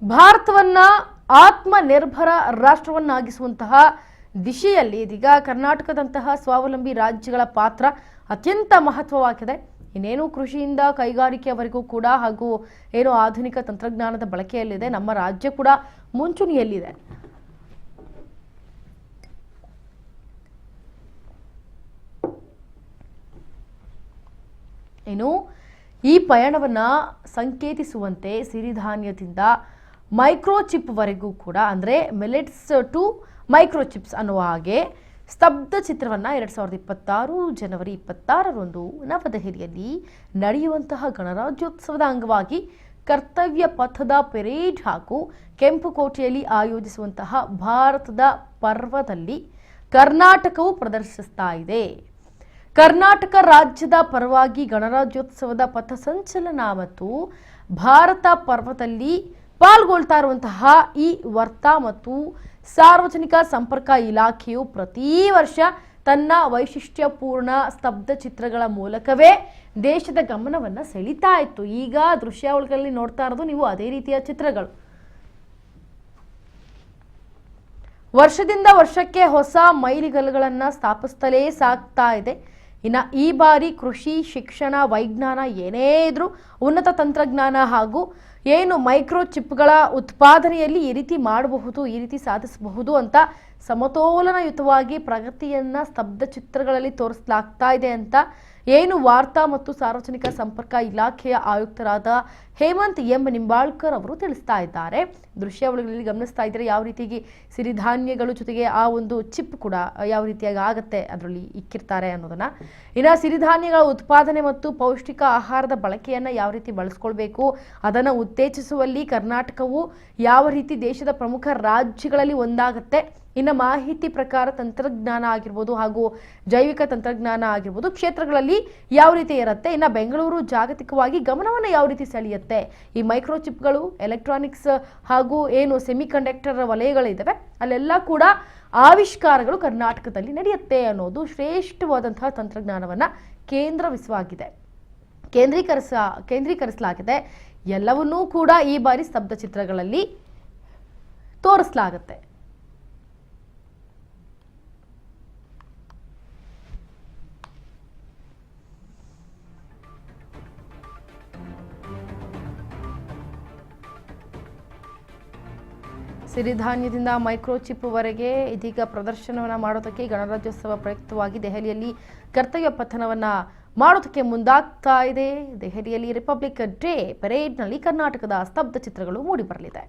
ಭಾರತವನ್ನ ಆತ್ಮನಿರ್ಭರ ರಾಷ್ಟ್ರವನ್ನಾಗಿಸುವಂತಹ ದಿಶೆಯಲ್ಲಿ ಇದೀಗ ಕರ್ನಾಟಕದಂತಹ ಸ್ವಾವಲಂಬಿ ರಾಜ್ಯಗಳ ಪಾತ್ರ ಅತ್ಯಂತ ಮಹತ್ವವಾಗಿದೆ. ಇನ್ನೇನು ಕೃಷಿಯಿಂದ ಕೈಗಾರಿಕೆಯವರೆಗೂ ಕೂಡ ಹಾಗೂ ಏನು ಆಧುನಿಕ ತಂತ್ರಜ್ಞಾನದ ಬಳಕೆಯಲ್ಲಿದೆ. ನಮ್ಮ ರಾಜ್ಯ ಕೂಡ ಮುಂಚೂಣಿಯಲ್ಲಿದೆ. ಏನು ಈ ಪಯಣವನ್ನ ಸಂಕೇತಿಸುವಂತೆ ಸಿರಿಧಾನ್ಯದಿಂದ ಮೈಕ್ರೋಚಿಪ್ ವರೆಗೂ ಕೂಡ ಅಂದ್ರೆ ಮಿಲೆಟ್ಸ್ ಟು ಮೈಕ್ರೋಚಿಪ್ಸ್ ಅನ್ನುವ ಹಾಗೆ ಸ್ತಬ್ಧ ಚಿತ್ರವನ್ನ 2026 ಜನವರಿ 26ರಂದು ನವದೆಹಲಿಯಲ್ಲಿ ನಡೆಯುವಂತಹ ಗಣರಾಜ್ಯೋತ್ಸವದ ಅಂಗವಾಗಿ ಕರ್ತವ್ಯ ಪಥದ ಪೆರೇಡ್ ಹಾಗೂ ಕೆಂಪುಕೋಟೆಯಲ್ಲಿ ಆಯೋಜಿಸುವಂತಹ ಭಾರತದ ಪರ್ವದಲ್ಲಿ ಕರ್ನಾಟಕವು ಪ್ರದರ್ಶಿಸ್ತಾ ಇದೆ. ಕರ್ನಾಟಕ ರಾಜ್ಯದ ಪರವಾಗಿ ಗಣರಾಜ್ಯೋತ್ಸವದ ಪಥಸಂಚಲನ ಮತ್ತು ಭಾರತ ಪರ್ವದಲ್ಲಿ ಪಾಲ್ಗೊಳ್ತಾ ಇರುವಂತಹ ಈ ವಾರ್ತಾ ಮತ್ತು ಸಾರ್ವಜನಿಕ ಸಂಪರ್ಕ ಇಲಾಖೆಯು ಪ್ರತಿ ವರ್ಷ ತನ್ನ ವೈಶಿಷ್ಟ್ಯಪೂರ್ಣ ಸ್ತಬ್ಧ ಚಿತ್ರಗಳ ಮೂಲಕವೇ ದೇಶದ ಗಮನವನ್ನು ಸೆಳೀತಾ ಇತ್ತು. ಈಗ ದೃಶ್ಯಾವಳಿಗಳಲ್ಲಿ ನೋಡ್ತಾ ಇರೋದು ನೀವು ಅದೇ ರೀತಿಯ ಚಿತ್ರಗಳು. ವರ್ಷದಿಂದ ವರ್ಷಕ್ಕೆ ಹೊಸ ಮೈಲಿಗಲ್ಲುಗಳನ್ನು ಸ್ಥಾಪಿಸುತ್ತಲೇ ಸಾಗ್ತಾ ಇದೆ. ಇನ್ನು ಈ ಬಾರಿ ಕೃಷಿ, ಶಿಕ್ಷಣ, ವೈಜ್ಞಾನ ಏನೇ ಇದ್ರೂ ಉನ್ನತ ತಂತ್ರಜ್ಞಾನ ಹಾಗೂ ಏನು ಮೈಕ್ರೋಚಿಪ್ಗಳ ಉತ್ಪಾದನೆಯಲ್ಲಿ ಈ ರೀತಿ ಮಾಡಬಹುದು, ಈ ರೀತಿ ಸಾಧಿಸಬಹುದು ಅಂತ ಸಮತೋಲನಯುತವಾಗಿ ಪ್ರಗತಿಯನ್ನ ಸ್ತಬ್ಧ ಚಿತ್ರಗಳಲ್ಲಿ ತೋರಿಸಲಾಗ್ತಾ ಇದೆ ಅಂತ ಏನು ವಾರ್ತಾ ಮತ್ತು ಸಾರ್ವಜನಿಕ ಸಂಪರ್ಕ ಇಲಾಖೆಯ ಆಯುಕ್ತರಾದ ಹೇಮಂತ್ ಎಂ ನಿಂಬಾಳ್ಕರ್ ಅವರು ತಿಳಿಸ್ತಾ ಇದ್ದಾರೆ. ದೃಶ್ಯಾವಳಿಗಳಲ್ಲಿ ಗಮನಿಸ್ತಾ ಇದ್ದಾರೆ ಯಾವ ರೀತಿಯಾಗಿ ಸಿರಿಧಾನ್ಯಗಳು ಜೊತೆಗೆ ಆ ಒಂದು ಚಿಪ್ ಕೂಡ ಯಾವ ರೀತಿಯಾಗಿ ಆಗತ್ತೆ ಅದರಲ್ಲಿ ಇಕ್ಕಿರ್ತಾರೆ ಅನ್ನೋದನ್ನ. ಇನ್ನು ಸಿರಿಧಾನ್ಯಗಳ ಉತ್ಪಾದನೆ ಮತ್ತು ಪೌಷ್ಟಿಕ ಆಹಾರದ ಬಳಕೆಯನ್ನ ಯಾವ ರೀತಿ ಬಳಸ್ಕೊಳ್ಬೇಕು, ಅದನ್ನು ಉತ್ತೇಜಿಸುವಲ್ಲಿ ಕರ್ನಾಟಕವು ಯಾವ ರೀತಿ ದೇಶದ ಪ್ರಮುಖ ರಾಜ್ಯಗಳಲ್ಲಿ ಒಂದಾಗುತ್ತೆ. ಇನ್ನು ಮಾಹಿತಿ ಪ್ರಕಾರ ತಂತ್ರಜ್ಞಾನ ಆಗಿರ್ಬೋದು ಹಾಗೂ ಜೈವಿಕ ತಂತ್ರಜ್ಞಾನ ಆಗಿರ್ಬೋದು ಕ್ಷೇತ್ರಗಳಲ್ಲಿ ಯಾವ ರೀತಿ ಇರುತ್ತೆ. ಇನ್ನು ಬೆಂಗಳೂರು ಜಾಗತಿಕವಾಗಿ ಗಮನವನ್ನು ಯಾವ ರೀತಿ ಸೆಳೆಯುತ್ತೆ. ಈ ಮೈಕ್ರೋಚಿಪ್ಗಳು, ಎಲೆಕ್ಟ್ರಾನಿಕ್ಸ್ ಹಾಗೂ ಏನು ಸೆಮಿಕಂಡಕ್ಟರ್ ವಲಯಗಳಿದ್ದಾವೆ ಅಲ್ಲೆಲ್ಲ ಕೂಡ ಆವಿಷ್ಕಾರಗಳು ಕರ್ನಾಟಕದಲ್ಲಿ ನಡೆಯುತ್ತೆ ಅನ್ನೋದು ಶ್ರೇಷ್ಠವಾದಂತಹ ತಂತ್ರಜ್ಞಾನವನ್ನು ಕೇಂದ್ರೀಕರಿಸಲಾಗಿದೆ. ಎಲ್ಲವನ್ನೂ ಕೂಡ ಈ ಬಾರಿ ಸ್ತಬ್ಧ ಚಿತ್ರಗಳಲ್ಲಿ ತೋರಿಸಲಾಗುತ್ತೆ. ಸಿರಿಧಾನ್ಯದಿಂದ ಮೈಕ್ರೋಚಿಪ್ ವರೆಗೆ ಇದೀಗ ಪ್ರದರ್ಶನವನ್ನು ಮಾಡೋದಕ್ಕೆ ಗಣರಾಜ್ಯೋತ್ಸವ ಪ್ರಯುಕ್ತವಾಗಿ ದೆಹಲಿಯಲ್ಲಿ ಕರ್ತವ್ಯ ಪಥನವನ್ನು ಮಾಡೋದಕ್ಕೆ ಮುಂದಾಗ್ತಾ ಇದೆ. ದೆಹಲಿಯಲ್ಲಿ ರಿಪಬ್ಲಿಕ್ ಡೇ ಪರೇಡ್ನಲ್ಲಿ ಕರ್ನಾಟಕದ ಸ್ತಬ್ಧ ಚಿತ್ರಗಳು ಮೂಡಿಬರಲಿದೆ.